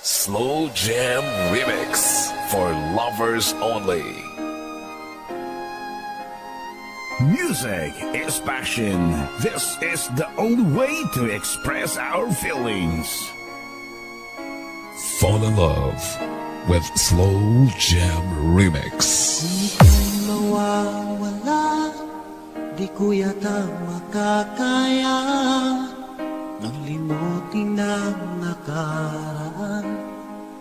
Slow Jam Remix for lovers only. Music is passion. This is the only way to express our feelings. Fall in love with Slow Jam Remix. Di ka'y mawawala, di ko yata makakaya nang limutin ang nakaraan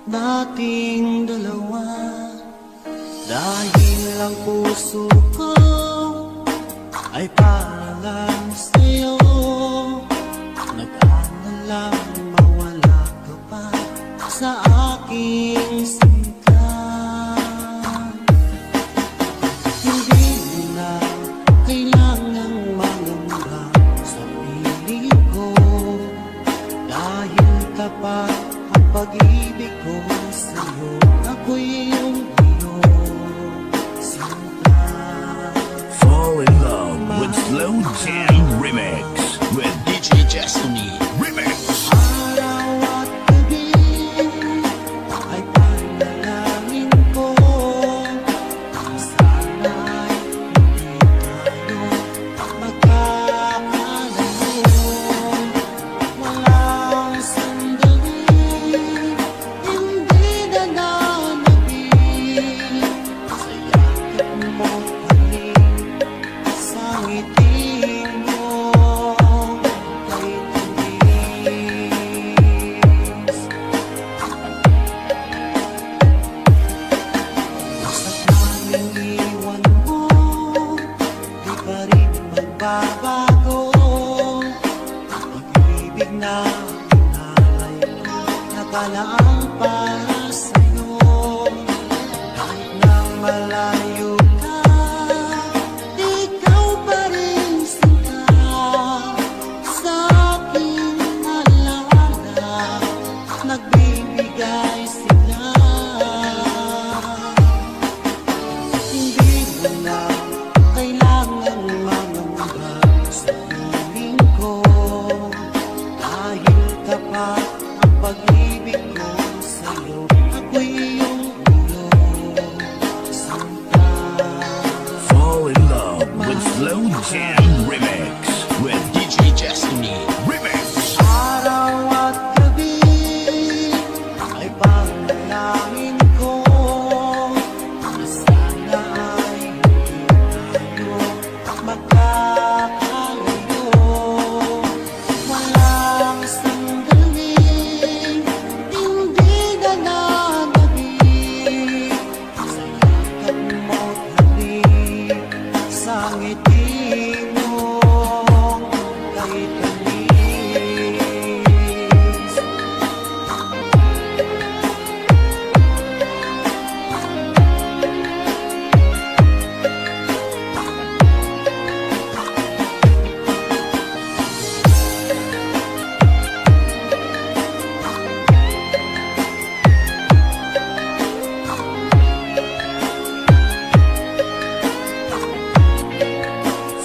nating dalawa. Dahil ang puso ko ay para lang sa'yo, nag-aalalang mawala ka pa sa aking sinta. Hindi mo na kailangang mangamba sa piling ko, dahil tapat ang pag-ibig ko sa'yo. Ako'y iyong sinta. Fall in love with Slow Jam Remix with DJ Destiny Remix. Araw at gabi ay panalangin ko, sana'y hindi tayo magkakalayo. Walang sandali, hindi na nanabig sa yakap mo halik, sa ngiti mo kay tamis. Basta't naming iwan mo, di pa rin magbabago. Pag-ibig na pinalay ko, nakalaang para sa'yo. Kahit na malayo ka, ikaw pa rin sinta sa aking alaala, nagbibigay sila. Hindi mo na kailangang mangamba sa piling ko, dahil tapat ang pag-ibig ko sa'yo. Ako'y iyong sinta. Fall in love with Slow Jam Remix with DJ Destiny Remix. Araw at gabi ay panalangin ko, na sana ay hindi tayo magkakalayo. Walang sandaling hindi na nanabig sa yakap mo't halik, sa ngiti mo kay tamis.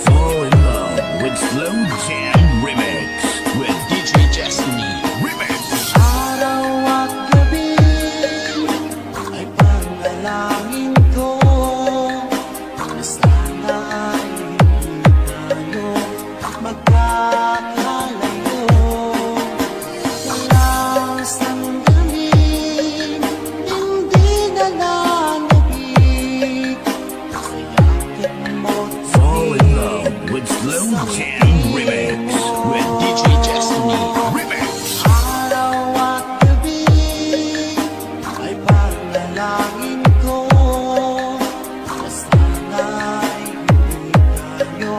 Fall in love with Slow Jam Remix with DJ Destiny Remix. Araw at gabi ay panalangin ko, na sana ay hindi tayo magkakalayo. Walang sandaling hindi na nanabig sa yakap mo't Fall in love with Slow Jam Remix with DJ Destiny Remix. Araw at gabi ay panalangin ko, na sana ay hindi tayo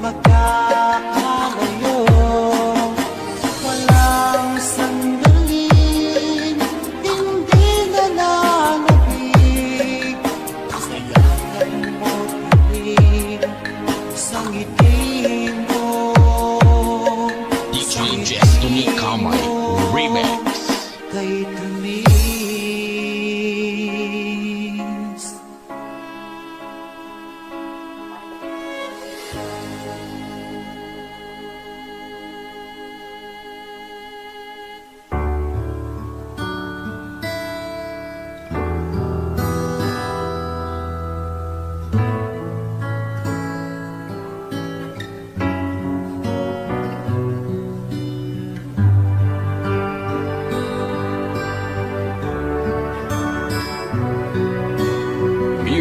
magkakalayo. Walang sandaling hindi na nanabig sa yakap mo't halik, sa ngiti mo DJ Destiny Kamay Remix. kay tamis.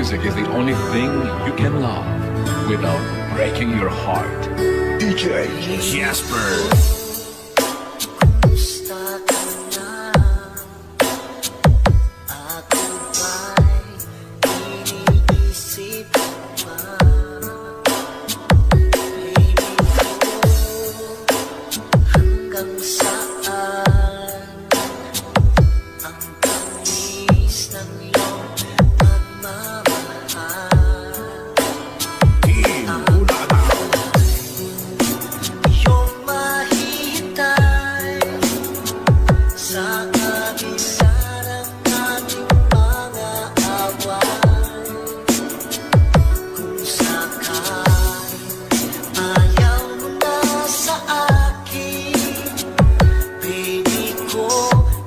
Music is the only thing you can love without breaking your heart. DJ Jasper. Kumusta ka na? Ako ba'y iniisip pa? Baby ko, hanggang saan ang tamis ng iyong pagmamahal? Team Bulataw. Iyong mahihintay sa kabila ng ating mga away. Kung sakaling ayaw mo na sa akin, baby ko,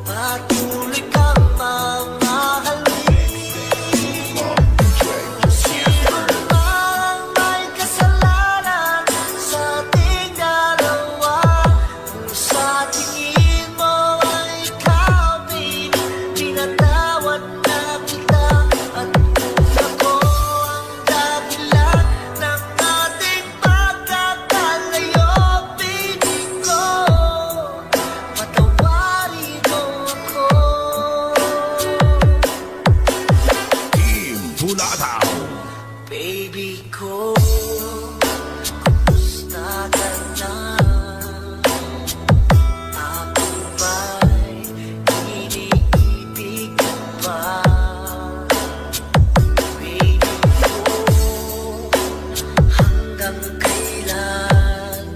patuloy kang mamahalin. Parang may kasalanan sa ating dalawa. Kung sa tingin mo ay ikaw, baby, pinatawad na kita. At kung ako ang dahilan ng ating pagkakalayo, baby ko, patawarin mo ako. Team Bulataw. Baby ko, kumusta ka na? Ako ba'y iniibig ka pa? Baby ko, hanggang kailan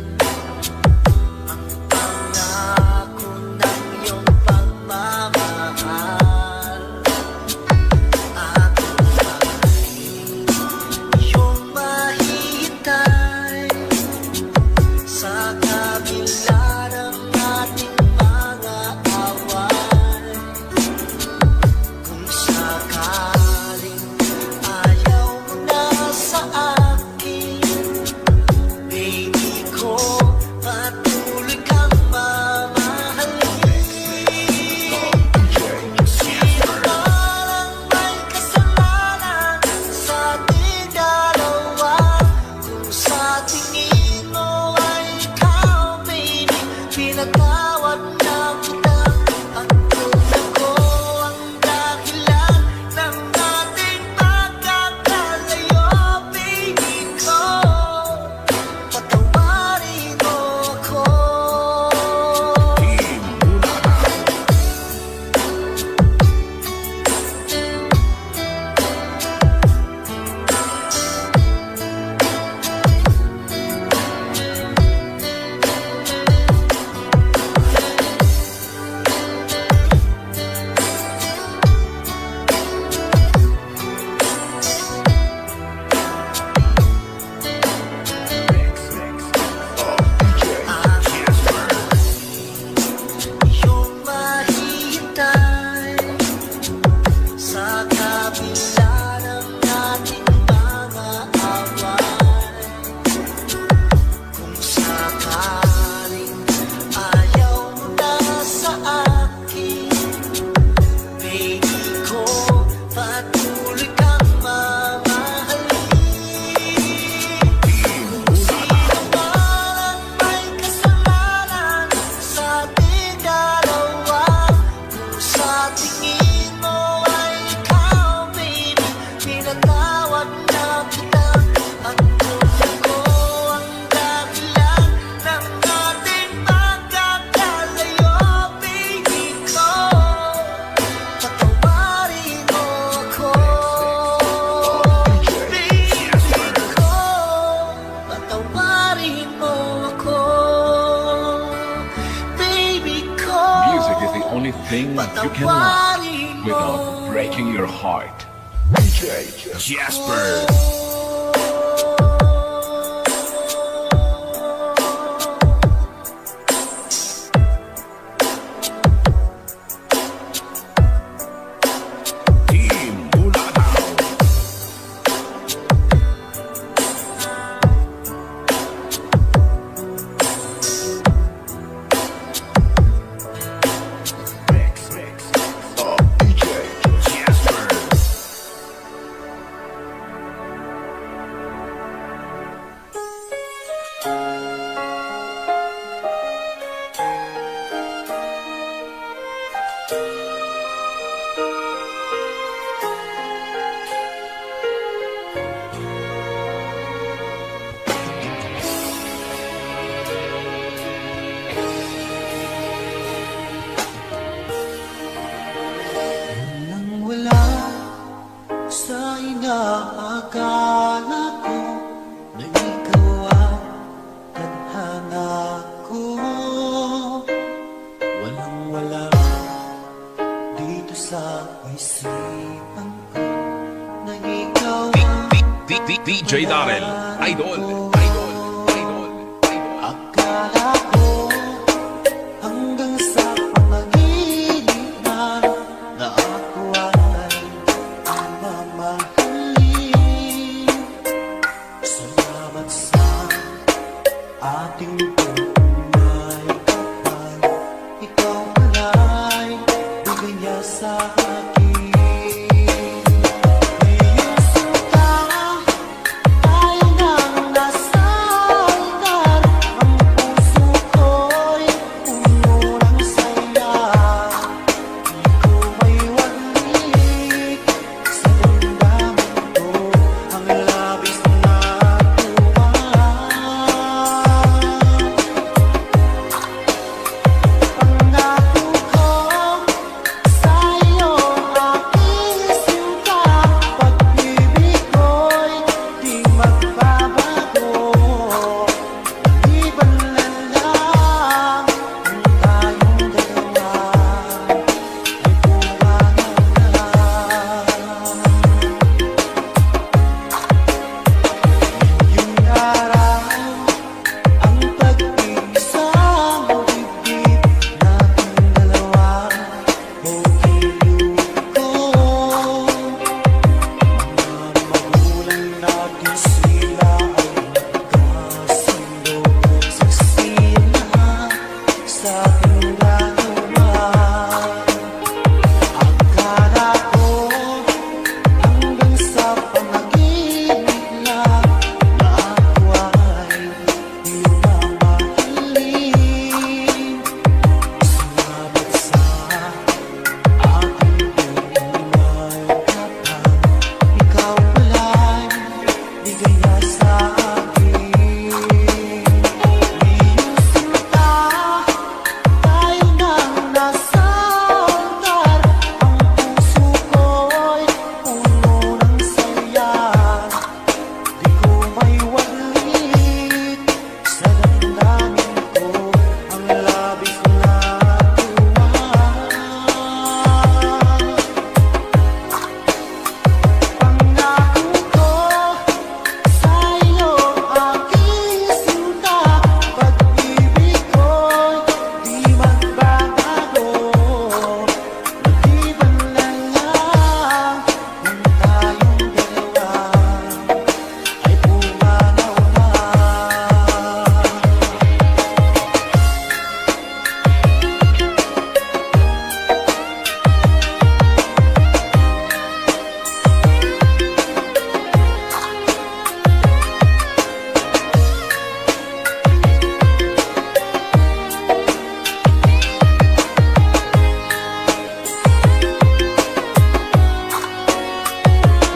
ang pangako ng iyong pagmamahal? Ako ba'y iyong mahihintay sa kabila ng ating mga away? Kung sakaling ayaw mo na sa akin, baby ko, patuloy kang mamahalin. Parang may kasalanan sa ating dalawa. Kung sa tingin mo ay ikaw, baby, pinatawad na kita. At kung ako ang dahilan ng ating pagkakalayo, baby ko, patawarin mo ako. Team Bulataw. Iyong mahihintay sa kabila ng ating mga away. Kung sakaling ayaw mo na sa akin, baby ko, patuloy kang mamahalin. Parang may kasalanan sa ating dalawa. Kung sa tingin mo ay ikaw, baby, pinatawad na kita. At kung ako ang dahilan ng ating pagkakalayo, baby ko, patawarin mo ako. Baby ko, patawarin mo ako. Baby ko, Music is the only thing you can love patawarin mo. without breaking your heart. DJ Jasper. Team Bulataw. lang dito sa isipan ko na ikaw DJ Darrell, idol, idol, idol, idol. akala ko hanggang sa panaginip na ako ay ang mamahalin. Salamat sa ating tunay kapal, ikaw pala'y bigay niya sa akin. Ngayong sinta, tayo nang nasa altar, ang puso ko'y puno ng saya. Di ko may walik sa damdamin ko ang labis na tuwa. Pangako ko sa'yo aking sinta, pag-ibig ko'y di magbabago. Maliban na lang kung tayong dalawa ay pumanaw na. Ngayong araw ang pag-iisang dibdib nating dalawa, hukilid ko. Mga magulang natin sila ay nagkasundo, saksiyan na sa ating dalawa. Akala ko hanggang sa panaginip lang na ako ay iyong mamahalin. Salamat sa ating tunay kapal, ikaw pala'y bigay niya sa akin. Ngayong sinta, tayo nang nasa altar, ang puso ko'y puno ng saya. Di ko may walik sa damdamin ko ang labis na tuwa. Pangako ko sa'yo aking sinta, pag-ibig ko'y di magbabago. Maliban na lang kung tayong dalawa ay pumanaw na.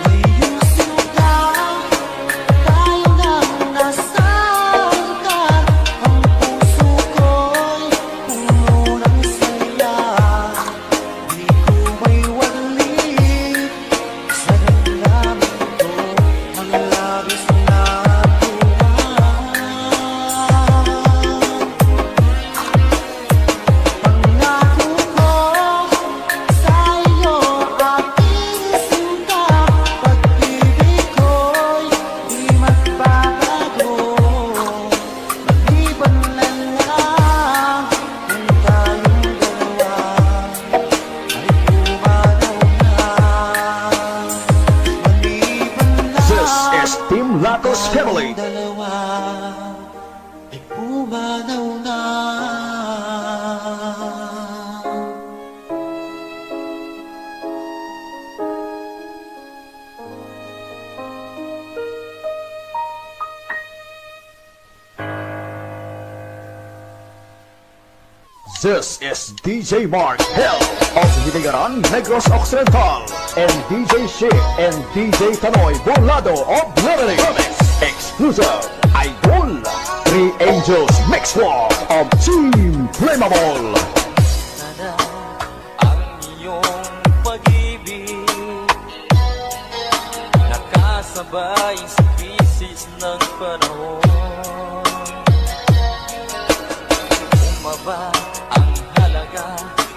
Ngayong sinta, tayo nang nasa altar, ang puso ko'y puno ng saya. Di ko may walik sa damdamin ko ang labis na tuwa. Pangako ko sa'yo aking sinta, pag-ibig ko'y di magbabago. Maliban na lang kung tayong dalawa ay pumanaw na. Maliban na This is Team Latos Family. dalawa ay pumanaw na. This is DJ Mark Hill of Hilingaran, Negros Occidental, and DJ Shi and DJ Tanoy Burlado of Liberty. Exclusive Idol, Three Angels Mix Walk of Team Flammable. Sana ang iyong pag-ibig nakasabay sa krisis ng panahon. Bumaba ang halaga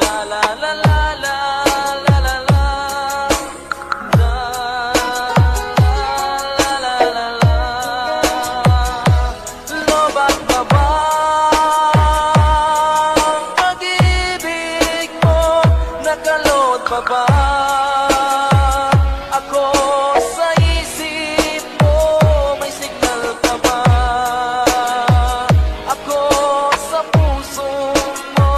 La la la la la la la la. La la la la la. Lobat pa ba ang pag-ibig mo? Nakalot pa ba ako sa isip mo? May signal pa ba ako sa puso mo?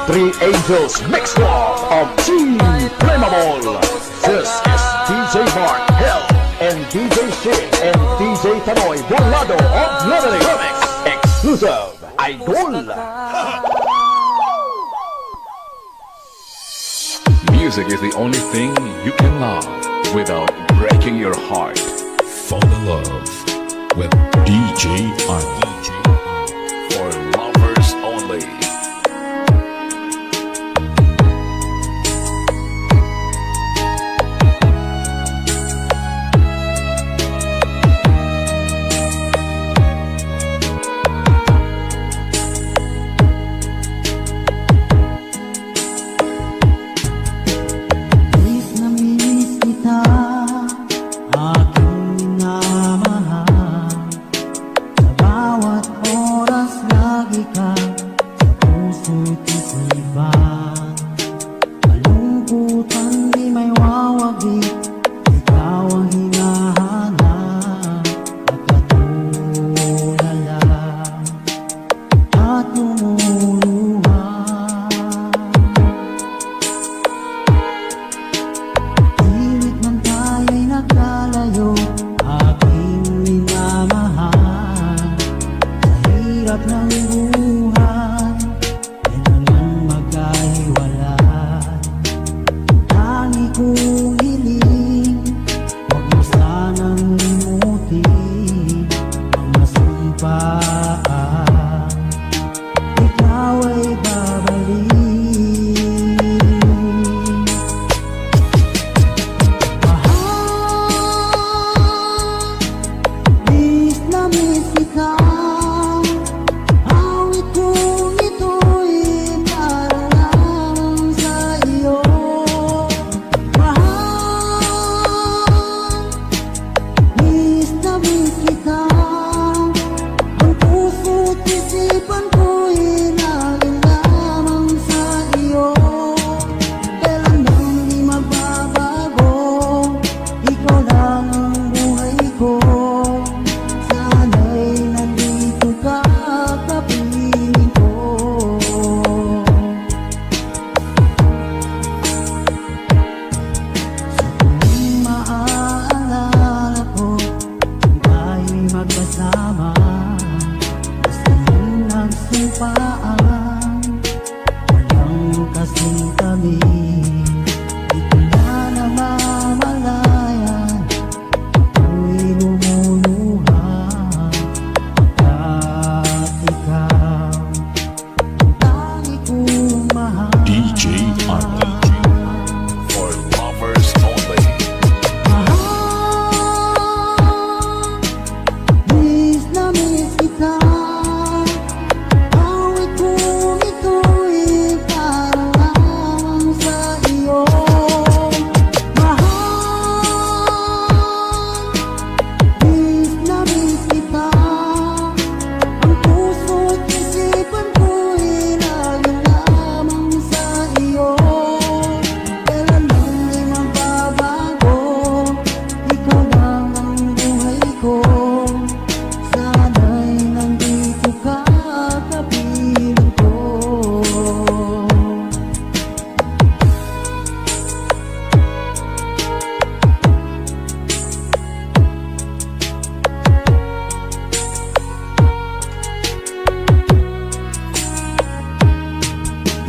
Three Angels Mix Club of Team Flammable. This is DJ Mark Hill and DJ Shit and DJ Tanoy Volado of Liberty Remix. Exclusive Idol. Music is the only thing you can love without breaking your heart. Fall in love with DJ Army. For lovers only. Miss na miss kita, aking minamahal. Sa bawat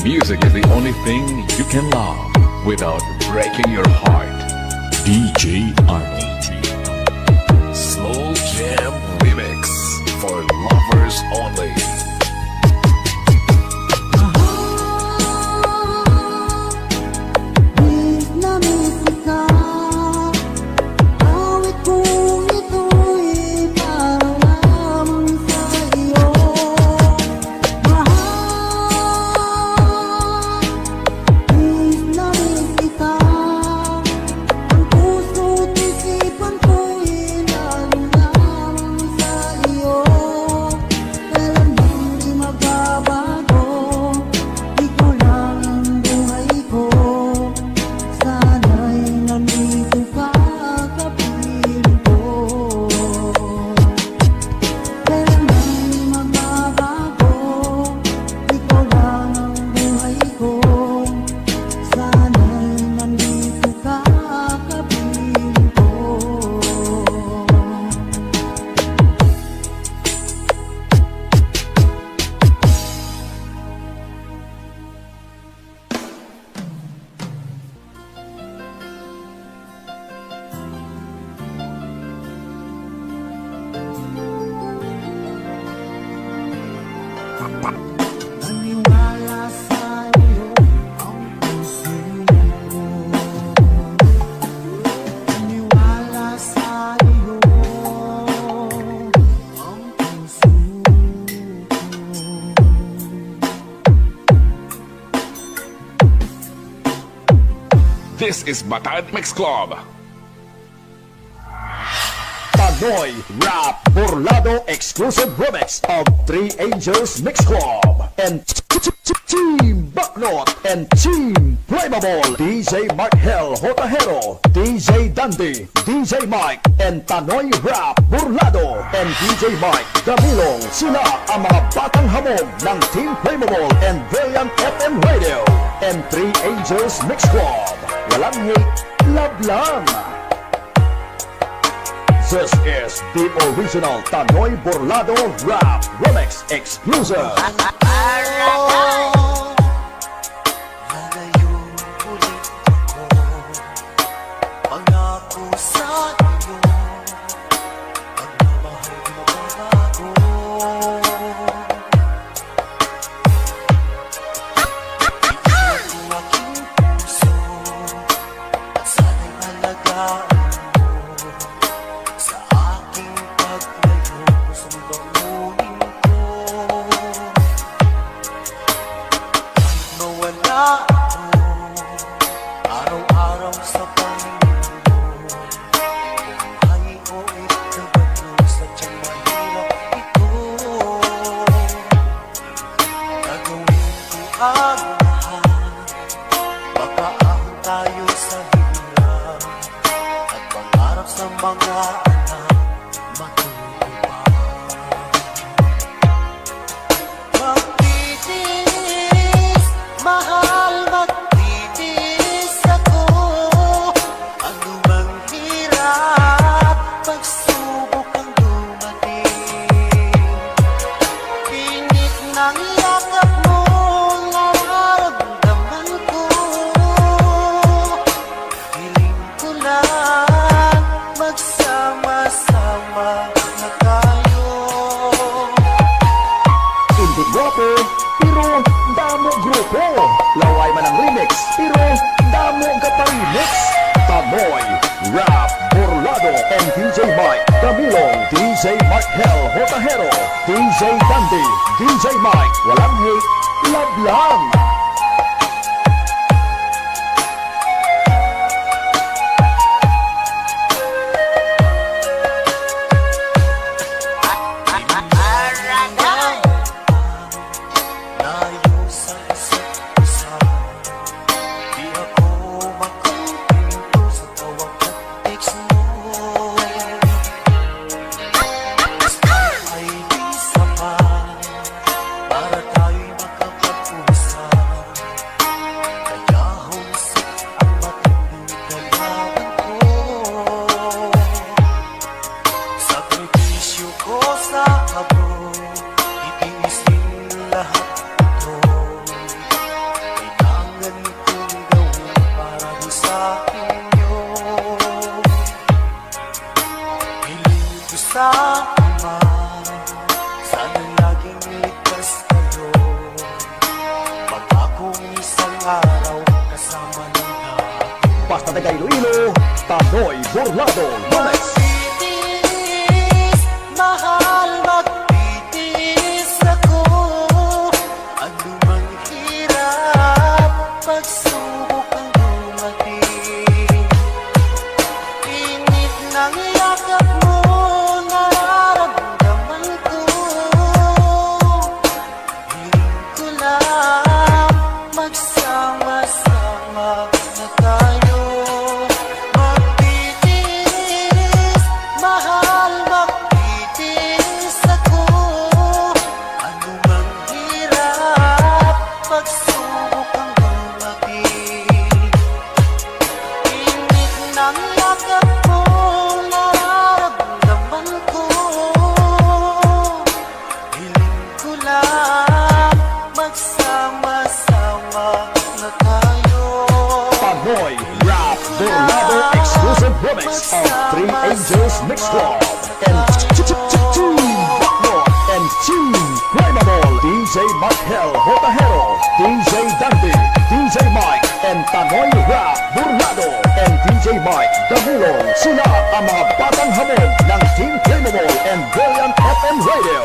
Music is the only thing you can love without breaking your heart. DJ Arnold. Slow Jam Remix for lovers only. Miss na miss kita. Awit kong ito'y para lamang sa iyo. Mahal, miss na miss kita. Ang puso't isipan ko'y lalo lamang sa iyo. Kailan hindi magbabago, ikaw lang ang buhay ko. Sana'y nandito ka kapiling ko. Kailan hindi magbabago, ikaw lang ang buhay ko. Sana'y nandito ka kapiling ko. Naniwala sa iyo ang puso ko. Naniwala sa iyo ang puso ko. This is Batad Mix Club. Tanoy Rap Burlado exclusive remix of Three Angels Mix Club and Team Backnot and Team Flammable, DJ Mark Hell Hotahero, DJ Dandy, DJ Mike and Tanoy Rap Burlado and DJ Mike Damilong. Sila ang mga batang hamog ng Team Flammable and Brilliant FM Radio and Three Angels Mix Club. Walang hate, love lang. This is the original Tanoy Burlado Rap Remix exclusive. Lalayo ulit ako, pangako sa iyo, pagmamahal di mababago. Iiyak ko aking puso, at sana'y alagaan mo. Sa aking paglayo, pusong bangunin ko. Nawala ako araw-araw sa Panginoon. Buhay ko itabato, sadyang mahirap ito. Gagawin ko ang lahat, makaahon tayo sa hirap, at pangarap sa mga anak matutupad. Magtitiis, mahal, magtitiis ako. Ano mang hirap, pagsubok ang dumating. Pinit ng yakap mo, nararamdaman ko. Hiling ko lang, magsama-sama na tayo. Hindi guwapo, pero damo grupo. Laway man ang remix, pero damo kaparimix. Tanoy Rap Burlado and DJ Mike Camilong, DJ Mark Hell Hotahero, DJ Dandy, DJ Mike. Walang hate, love lang. Layo sa isa't isa, di ako makontento sa tawag at text mo. Basta ay di sapat para tayo'y makapag-usap. Tanoy Burlado Remix. Magtitiis, mahal magtitiis ako. Ano mang hirap, pagsubok ang dumating. Init ng yakap mo, nararamdaman ko. Hiling ko lang, magsama-sama na tayo. Magtitiis, mahal magtitiis ako. Ano mang hirap, pagsubok ang dumating. Init ng yakap mo, nararamdaman ko. Hiling ko lang, magsama-sama na tayo. Tanoy Rap Burlado exclusive remix of Three Angels Mix Club and Team Backward and Team Primal. DJ Markel Botahero, DJ Dandy, DJ Mike and Tanoy Rap Burlado and DJ Mike Damulong. Sila ang mga batang hamon ng Team Primal and Brilliant FM Radio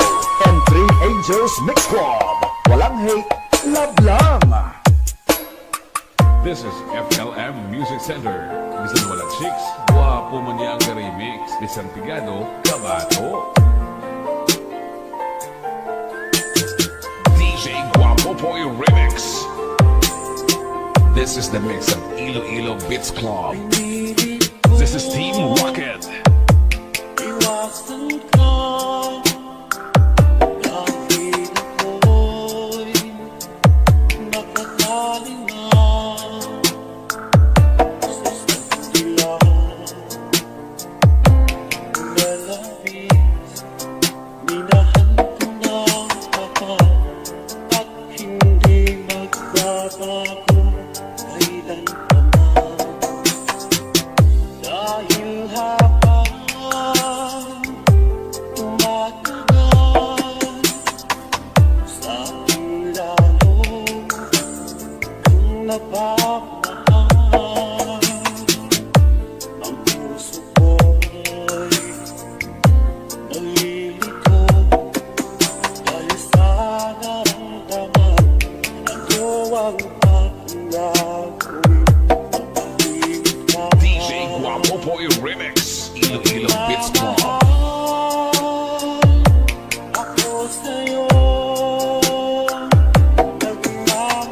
and Three Angels Mix Club. Walang hate, love lang. This is FLM Music Center. Bisan wala chicks, guwapo man niya ang remix. Bisan pigado, kabato. DJ Guapo Boy Remix. This is the mix of Iloilo Beats Club. This is Team Rocket. Iwasan ka kahit ako'y nakakaling na sa silang lalabis. Minahal ko ng tapat at hindi magbabago kailanman. Dahil habang tumatagal sa aking lalong kung napapahal, ang puso ko'y nalilito dahil sa naramdaman. Ano ang aking gagawin? Magpahimik ka. DJ Guapo Boy Remix. Iloilo Beats Club. Ako sa'yo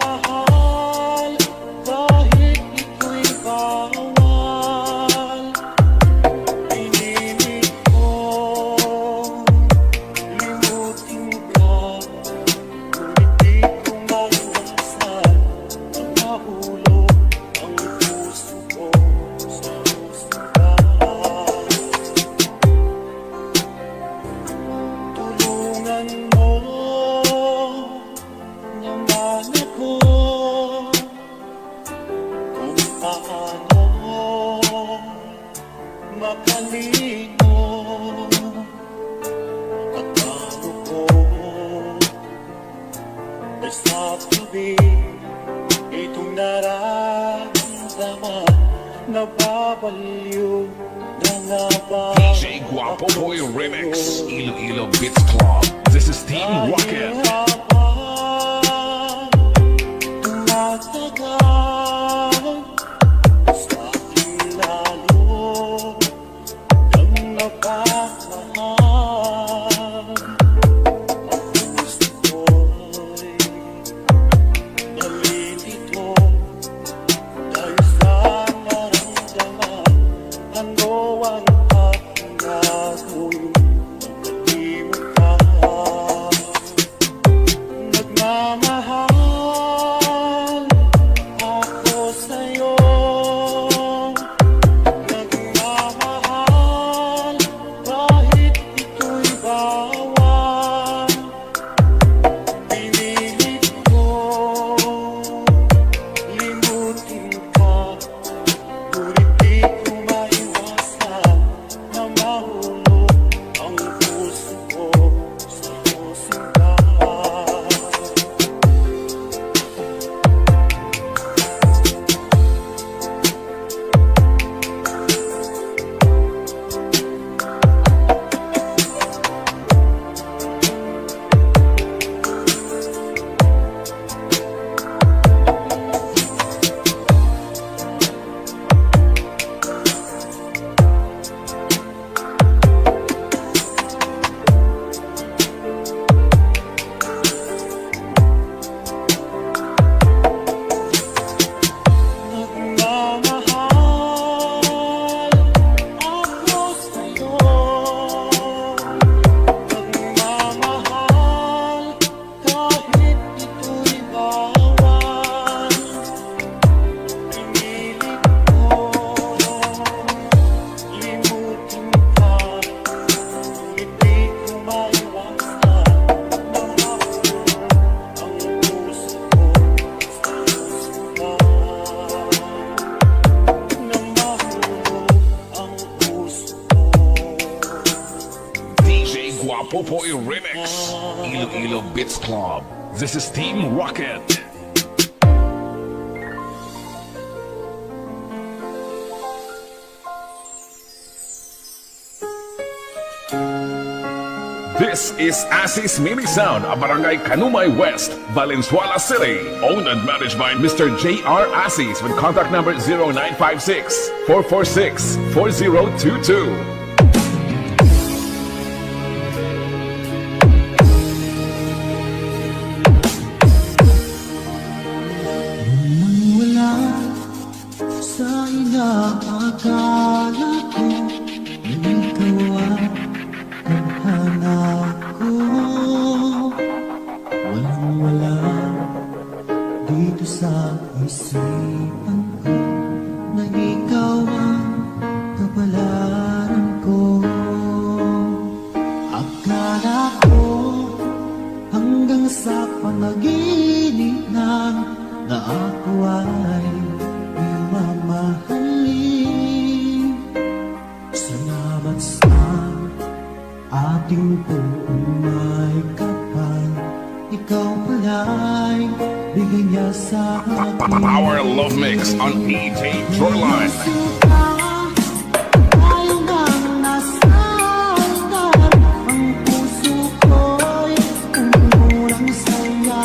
nagmamahal kahit ito'y bawal. Pinilit ko limutin ka, ngunit di ko maiwasan na mahulog ang puso ko sa pusuan. Tulungan mo naman ako kung paano makalino at paano ko nasasabi itong nararamdaman. Nababaliw na nga ba DJ Guapo Boy Remix. Iloilo Beats Club. This is Team Rocket. tumatagal sa aking lalo ng napapahal. Ang puso ko'y nalilito dahil sa naramdaman. Ano ang aking gagawin? Magpahimik ka. Popoy Remix, Iloilo Beats Club. This is Team Rocket. This is Asis Mini Sound, a Barangay Kanumay West, Valenzuela City. Owned and managed by Mr. J.R. Asis with contact number 0956 446 4022. Nang wala sa inaakala ko na ikaw ang tadhana ko. Walang-wala dito sa isipan ko na ikaw ang kapalaran ko. Akala ko hanggang sa panaginip na ako ay mamahalin. Salamat sa ating pumay kapal. Ikaw pala'y bigay niya sa akin. Power Love Mix on EJ Shoreline. Tayo nang nasasaktan. Ang puso ko'y umulang saya.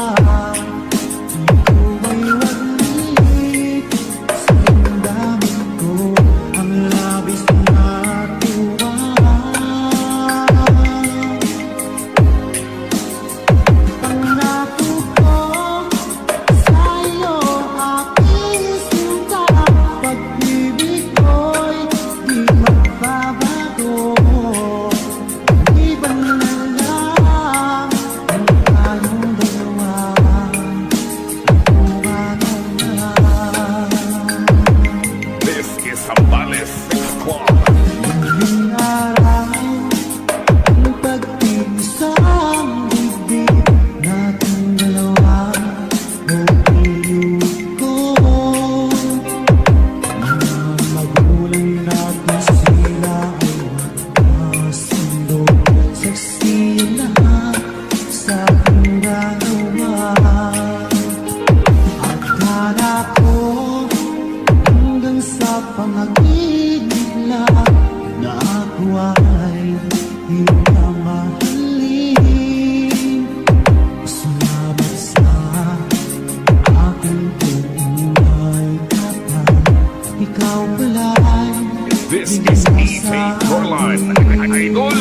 This is EJ Shoreline. Idol,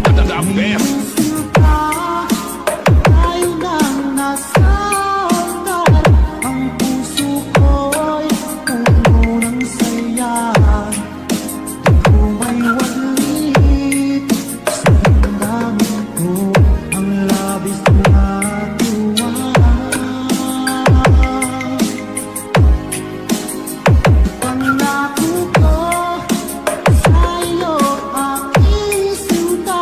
the best. Tayo nang nasasaktan. Ang puso ko'y puno ng saya. Di ko may walit sa damdamin ko ang labis na tuwa. Pangako ko sa'yo aking sinta.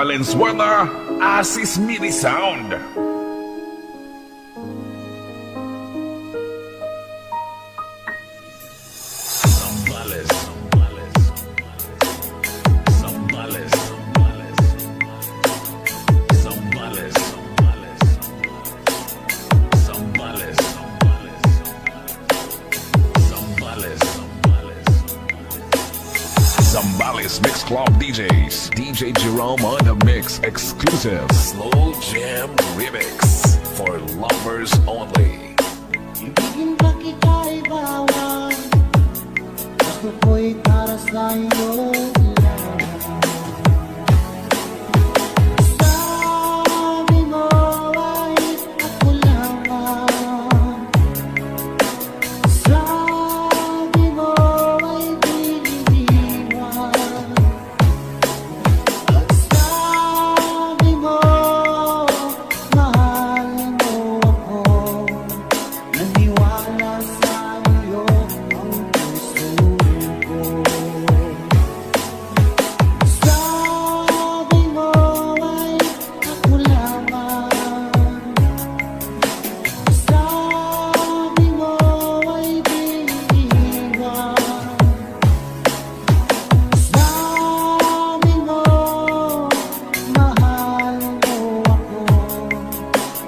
Valenzuela Asis Mini Sound. Zambales Mix Club DJs. DJ Jerome on the mix. Exclusive Slow Jam Remix. For lovers only. Ibigin pa kita'y bawal, gusto ko'y para sa iyo lang. Sabi mo ay ako lamang, sabi mo ay binibiwan, at sabi mo mahal mo ako. Naniwala sa iyo ang puso ko. Sabi mo ay ako lamang, sabi mo ay biniwan, sabi mo mahal mo ako.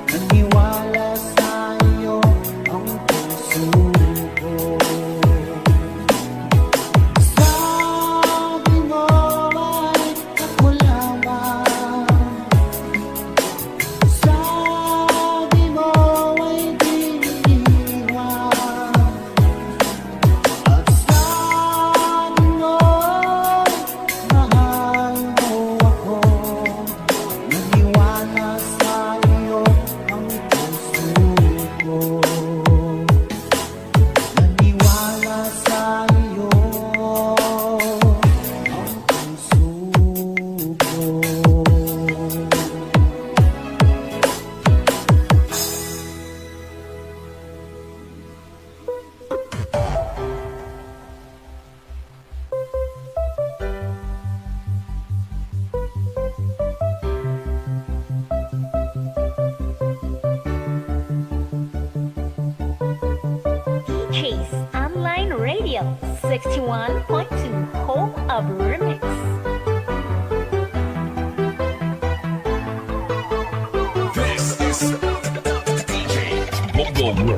Naniwala sa iyo ang puso ko. Sabi mo ay ako lamang, sabi mo ay biniwan, at sabi mo mahal mo ako. Naniwala sa iyo ang puso ko. Naniwala sa iyo ang puso ko. DJ's Online Radio 61.2 Home of Remix. This is DJ Bongo.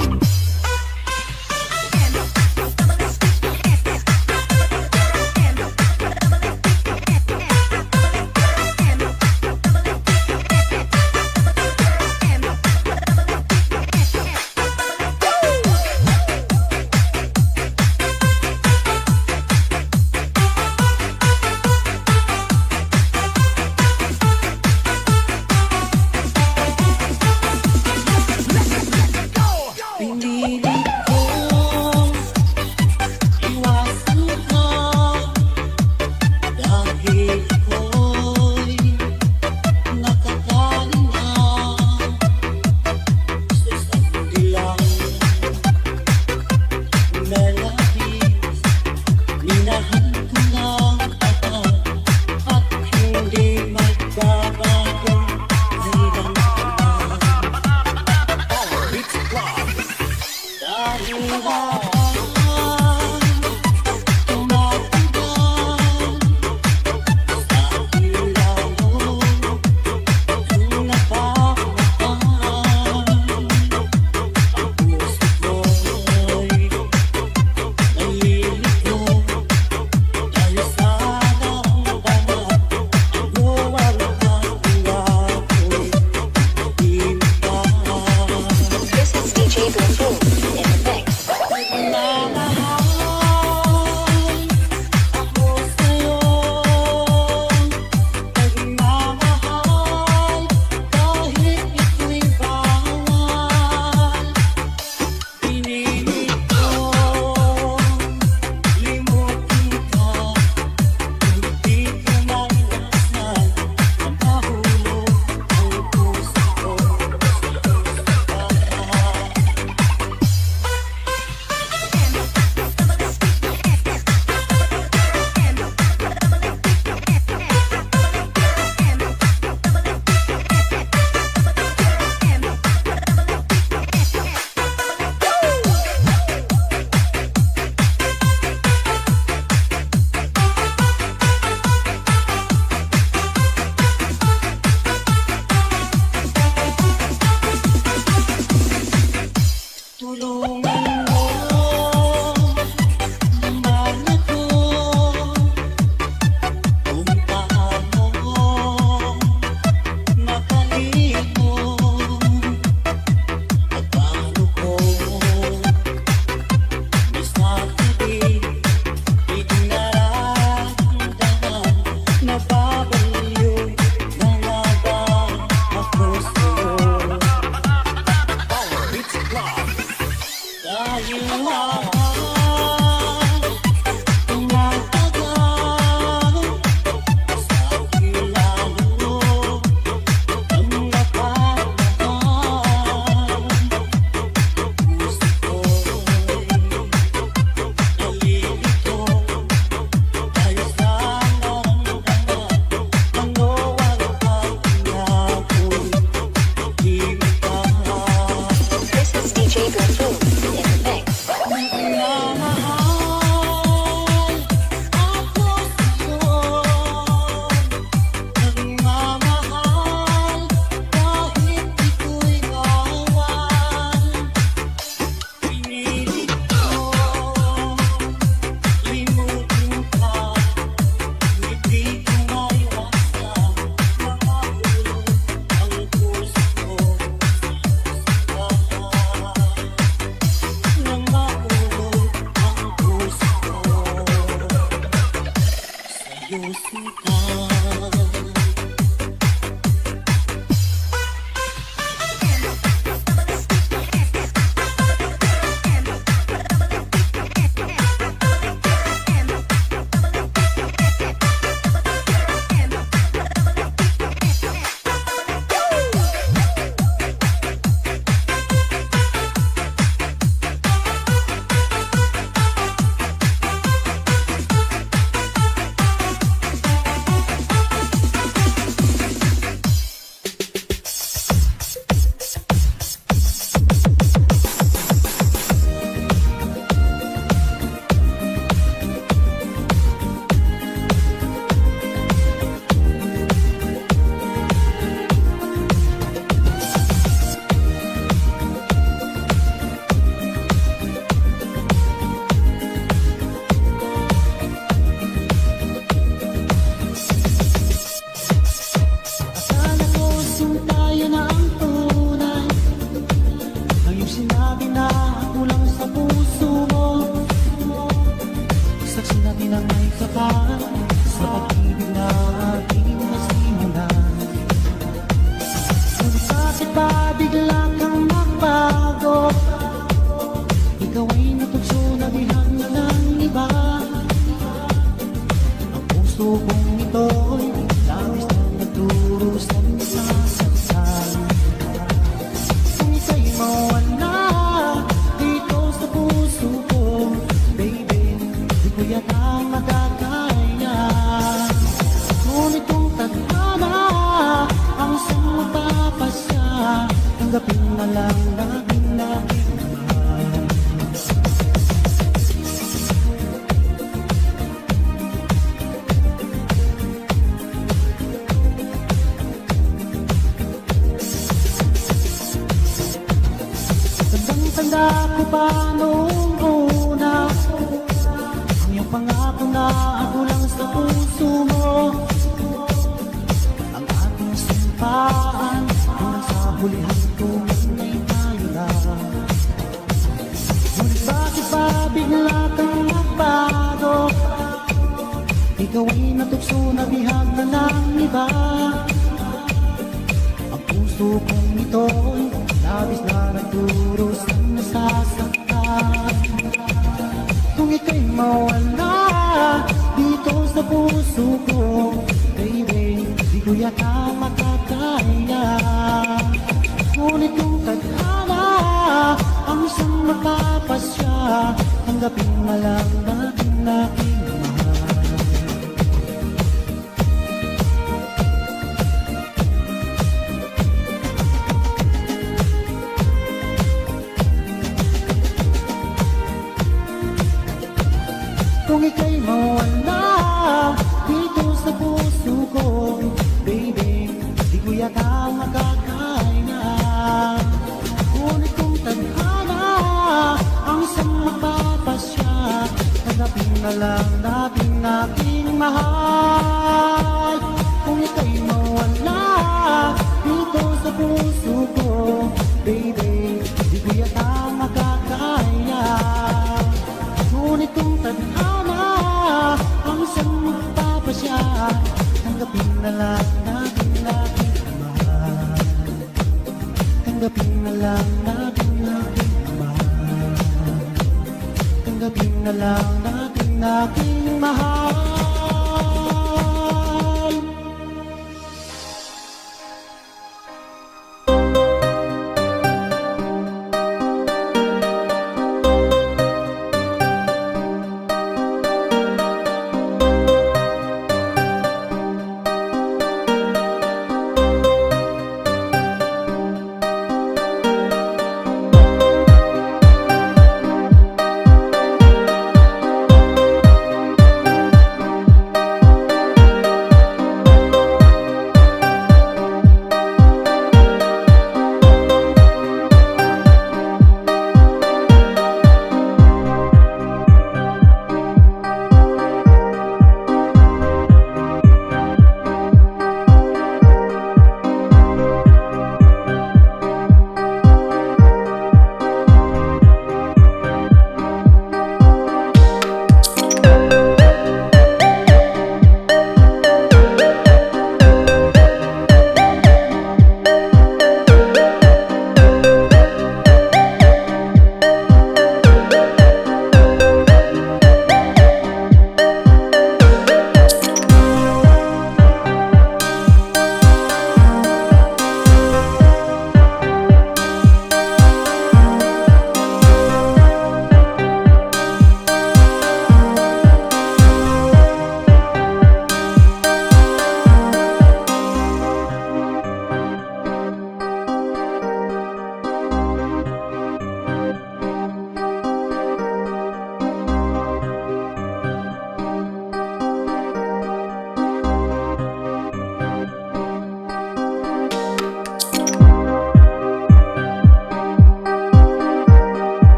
ka sa pag-ibig na aking nasimulan. Ngunit bakit ba bigla kang magbago? Ikaw ay natugso na bihag na ng iba. Ang puso kong ito'y labis na nagdurusan sa saktan. Kung ika'y mawala dito sa puso ko, baby, di ko yata magagaya. Ngunit kung tadhana ang siyang magpapasya, tanggapin na lang natin lagi. Tanda ko pa noong una ang iyong pangako na ako lang sa puso mo. Ang ating sumpaan hanggang sa hulihan ko ay tayo na. Ngunit bakit ba bigla kang magbago? Ikaw ay natukso na bihag na ng iba. Ang puso kong ito'y labis na nagduros ang nasasaktan. Kung ika'y mawala dito sa puso ko, baby, di ko yata makakaya. Ngunit kung tadhana ang siyang makapasya, tanggapin na lang natin aking mahal. Kung ika'y mawala dito sa puso ko, baby, di ko yata makakaya. Ngunit kung tadhana ang siyang magpapasya, tanggapin na lang natin aking mahal. Kung ika'y mawala dito sa puso ko, baby, di ko yata makakaya. Ngunit kung tadhana ang siyang magpapasya, tanggapin na lang natin aking mahal. Tanggapin na lang natin aking mahal. Tanggapin na lang natin aking mahal.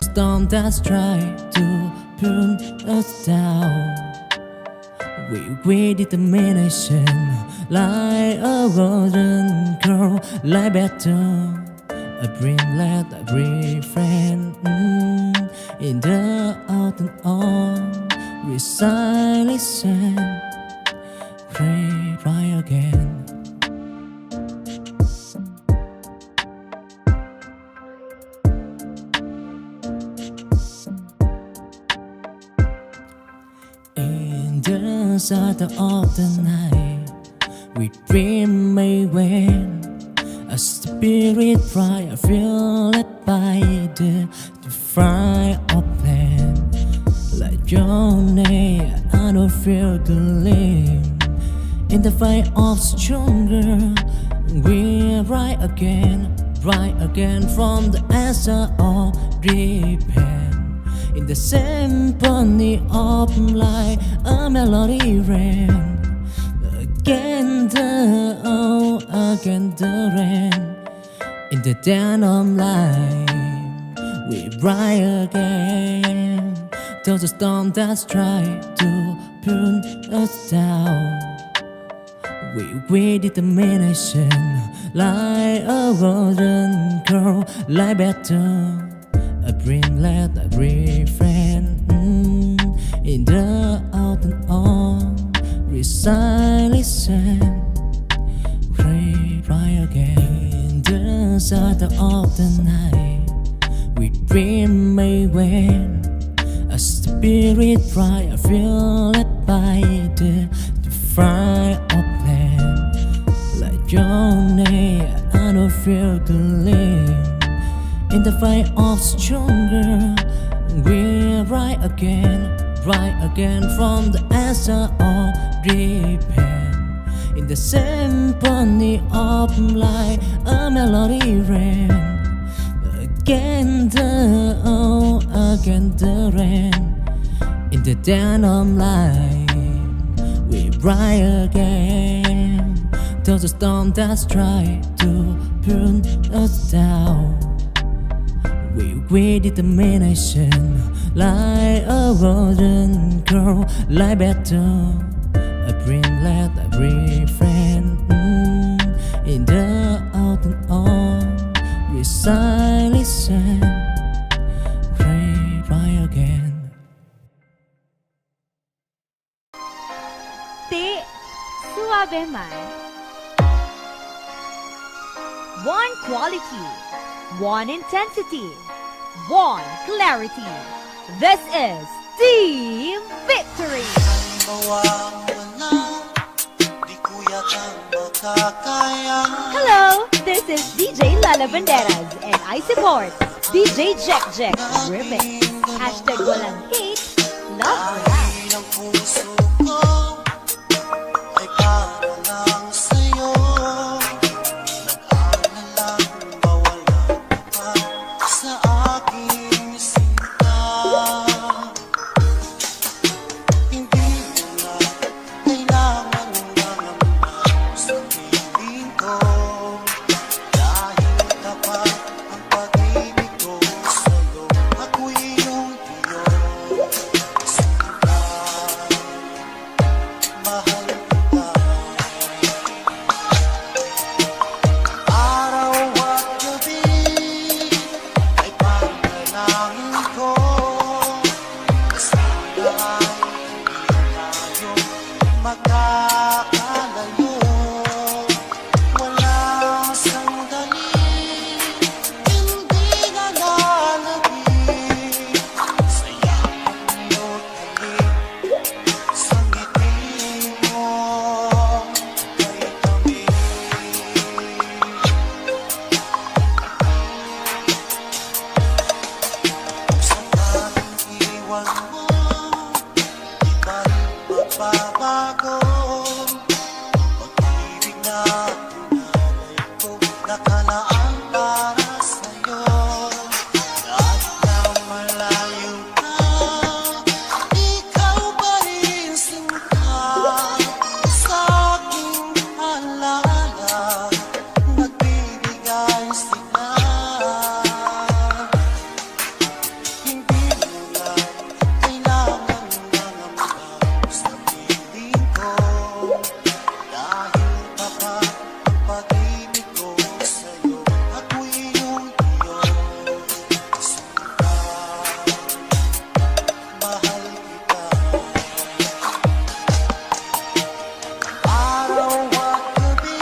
Storm that's tried to pull us down. We determination like a golden girl, like better. A brimlet, a brave friend in the autumn on. We silently send, cry again. In the shadow of the night, we dream may win. A spirit fry, I feel led by the fire of land. Like your name, I don't feel to live. In the fight of stronger, we rise again from the answer of repent. In the symphony of light, a melody ran. Again the rain. In the den of light, we rise again. Till the storm that's tried to pull us down. We determination like a golden girl, like better. A brimlet, a brave friend in the autumn on. We silently send, cry again. In the shadow of the night, we dream may win. A spirit fry, I feel led by the fire of land. Like your name, I don't feel to live. In the fight of stronger, we rise again from the answer of repent. In the symphony of light, a melody ran. Again the rain. In the den of light, we rise again. Till the storm that's tried to pull us down. We determination like a golden girl, like better. A brimlet, a brave friend in the autumn on. We silently send, cry again. Te suave man. One quality, one intensity, one clarity. This is Team Victory. Hello, this is DJ Lala Banderas and I support DJ Jack Jack Remix. Hashtag walang hate, love rap. nakalaan para sa'yo. Kahit na malayo ka, ikaw pa rin sinta sa aking alaala. Nagbibigay sila, hindi mo na kailangan ng mga sa piling ko. Dahil tapat ang pag-ibig ko sa'yo, ako'y iyong sinta. Mahal kita. Araw at gabi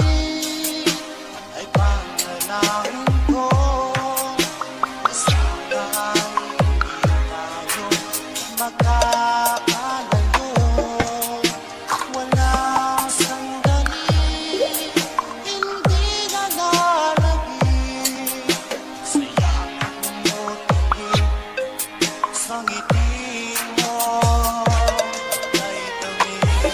ay panalangin ko na sana ay tayo magkakalayo. Walang sandali, hindi na lalagay sa yakap mo tagig, sa ngiti mo ay tamis.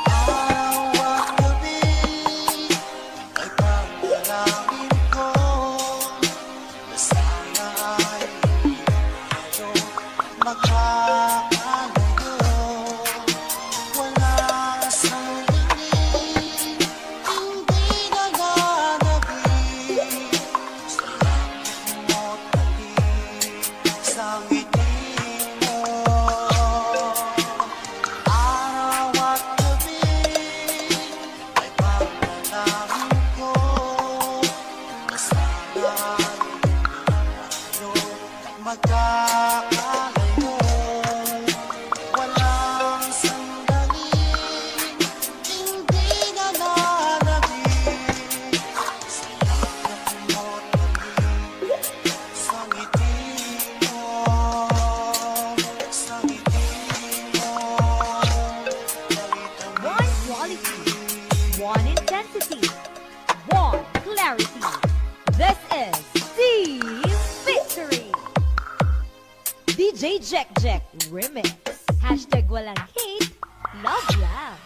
Araw at gabi ay panalangin ko na sana ay tayo magkakalayo. Wala sandali, hindi na lalagay sa yakap mo tagig, sa ngiti mo. Araw at gabi ay panalangin ko na sana ay tayo magkakalayo. Walang sandali, hindi na lalagay sa yakap mo tagig, sa ngiti mo, sa ngiti mo ay One quality, one intensity, one clarity. This is Team Victory. DJ Jack Jack Remix. Hashtag walang hate, love lang.